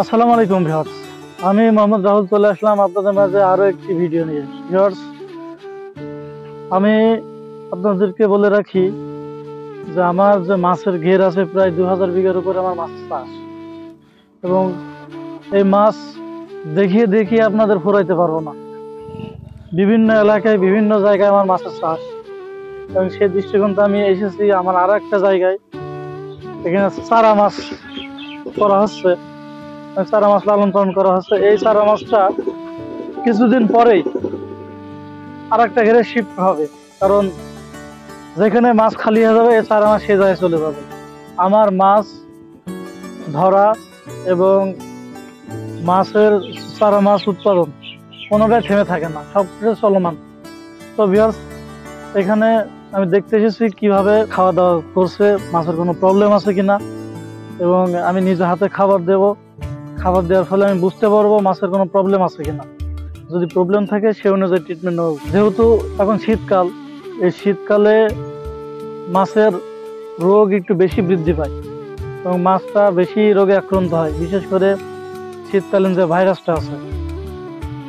আসসালামু আলাইকুম ভিউয়ার্স, আমি মোহাম্মদ রাহুল চলে আসলাম আপনাদের মাঝে আরো একটি ভিডিও নিয়ে। ভিউয়ার্স, আমি আপনাদেরকে বলে রাখি যে আমার যে মাছের ঘের আছে প্রায় 2000 বিঘার উপরে আমার মাছ চাষ, এবং এই মাছ দেখিয়ে দেখিয়ে আপনাদের ফুরাইতে পারবো না। বিভিন্ন এলাকায় বিভিন্ন জায়গায় আমার মাছের চাষ, এবং সেই দৃষ্টিকোণে আমি এসেছি আমার আরো একটা জায়গায়। এখানে চারা মাছ করা হচ্ছে, চারা মাছ লালন পালন করা হচ্ছে। এই চারা মাছটা কিছুদিন পরেই আর একটা ঘেরে শিফট হবে, কারণ যেখানে মাছ খালি হয়ে যাবে এই চারা মাছ সে জায়গায় চলে যাবে। আমার মাছ ধরা এবং মাছের চারা মাছ উৎপাদন কোনোটাই থেমে থাকে না, সব কিছু চলমান। তো ভিউয়ার্স, এখানে আমি দেখতে এসেছি কিভাবে খাওয়া দাওয়া করছে, মাছের কোনো প্রবলেম আছে কিনা, এবং আমি নিজে হাতে খাবার দেব। খাবার দেওয়ার ফলে আমি বুঝতে পারবো মাছের কোনো প্রবলেম আছে কিনা। যদি প্রবলেম থাকে সে অনুযায়ী ট্রিটমেন্ট নেব। যেহেতু এখন শীতকাল, এই শীতকালে মাছের রোগ একটু বেশি বৃদ্ধি পায় এবং মাছটা বেশি রোগে আক্রান্ত হয়, বিশেষ করে শীতকালীন যে ভাইরাসটা আছে।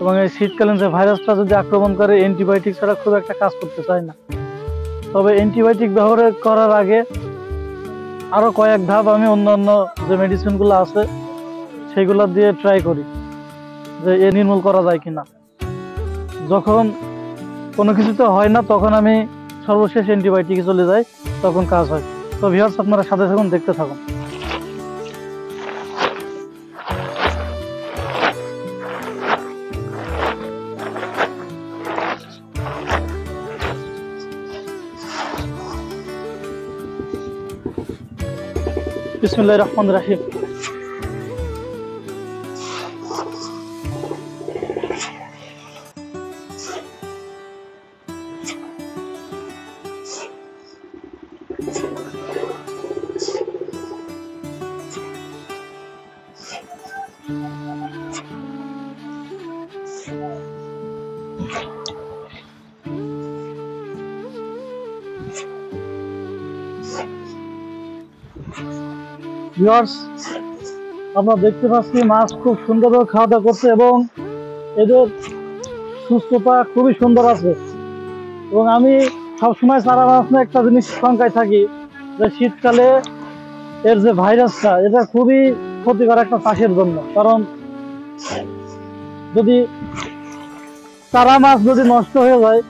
এবং এই শীতকালীন যে ভাইরাসটা যদি আক্রমণ করে, অ্যান্টিবায়োটিক ছাড়া খুব একটা কাজ করতে চায় না। তবে অ্যান্টিবায়োটিক ব্যবহার করার আগে আরো কয়েক ধাপ আমি অন্যান্য যে মেডিসিনগুলো আছে সেগুলো দিয়ে ট্রাই করি যে এ নির্মূল করা যায় কিনা। যখন কোনো কিছুতে হয় না তখন আমি সর্বশেষ অ্যান্টিবায়োটিকে চলে যাই, তখন কাজ হয়। তো ভিউয়ার্স, আপনারা সাথে থাকুন, দেখতে থাকুন। বিসমিল্লাহির রহমানির রহিম। ভিউয়ার্স, আমরা দেখতে পাচ্ছি মাছ খুব সুন্দরভাবে খাওয়া দাওয়া করছে এবং এদের সুস্থতা খুবই সুন্দর আছে। এবং আমি সবসময় চারা মাছ নিয়ে একটা জিনিস শঙ্কায় থাকি যে শীতকালে এর যে ভাইরাসটা, এটা খুবই ক্ষতিকর একটা চাষের জন্য। কারণ যদি চারা মাছ যদি নষ্ট হয়ে যায়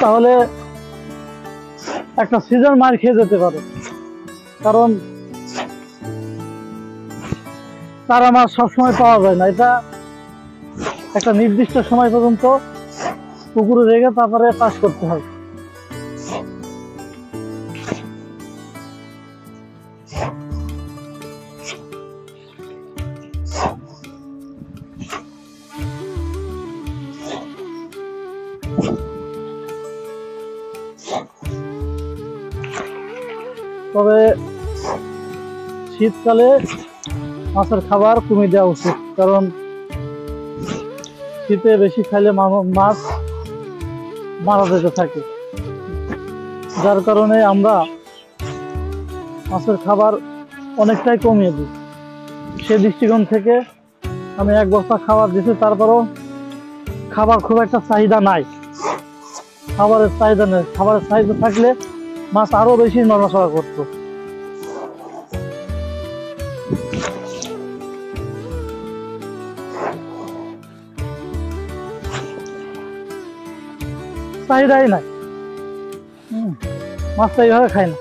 তাহলে একটা সিজন মার খেয়ে যেতে পারে। কারণ চারা মাছ সবসময় পাওয়া যায় না, এটা একটা নির্দিষ্ট সময় পর্যন্ত পুকুরে রেখে তারপরে চাষ করতে হয়। তবে শীতকালে মাছের খাবার কমিয়ে দেওয়া উচিত, কারণ শীতে বেশি খাইলে মাছ মারা যেতে থাকে। যার কারণে আমরা মাছের খাবার অনেকটাই কমিয়ে দিই। সে দৃষ্টিকোণ থেকে আমি 1 বস্তা খাবার দিচ্ছি, তারপরও খাবার খুব একটা চাহিদা নাই। খাবারের চাহিদা নেই, খাবারের চাহিদা থাকলে মাছ আরো বেশি নড়াচড়া করতো। চাহিদাই নাই, মাছটা এইভাবে খায় না।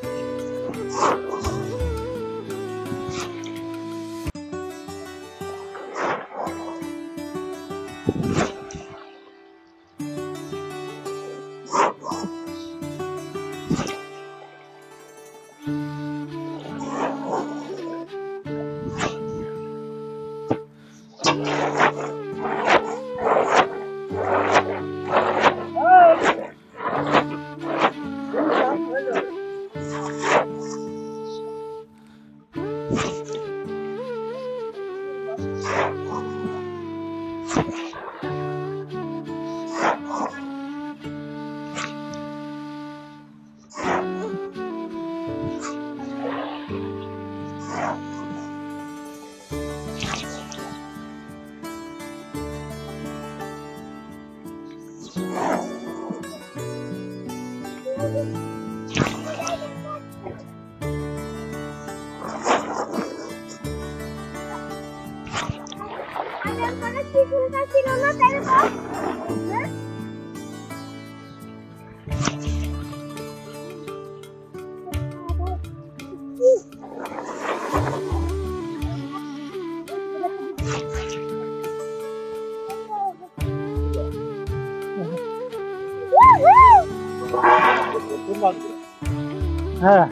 হ্যাঁ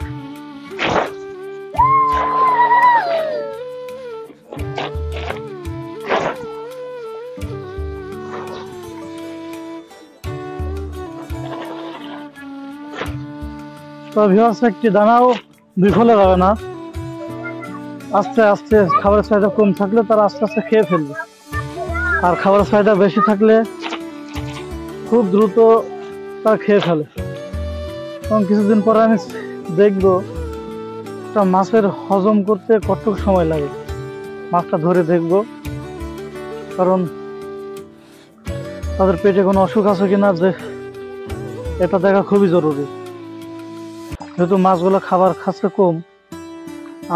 তো ভিউয়ার্স, একটি দানাও বিফলে যাবে না। আস্তে আস্তে খাবারের চাহিদা কম থাকলে তারা আস্তে আস্তে খেয়ে ফেলবে, আর খাবারের চাহিদা বেশি থাকলে খুব দ্রুত তারা খেয়ে ফেলে। এবং কিছুদিন পরে আমি দেখবো একটা মাছের হজম করতে কতটুকু সময় লাগে, মাছটা ধরে দেখবো, কারণ তাদের পেটে কোনো অসুখ আছে কিনা যে এটা দেখা খুবই জরুরি। যেহেতু মাছগুলো খাবার খাচ্ছে কম,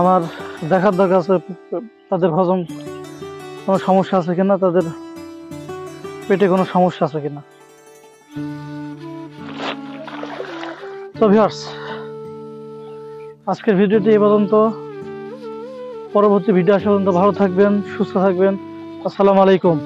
আমার দেখার দরকার আছে তাদের হজম কোনো সমস্যা আছে কিনা, তাদের পেটে কোনো সমস্যা আছে কিনা। তো ভিউয়ার্স, আজকের ভিডিওটি এই পর্যন্ত। পরবর্তী ভিডিও আসা পর্যন্ত ভালো থাকবেন, সুস্থ থাকবেন। আসসালামু আলাইকুম।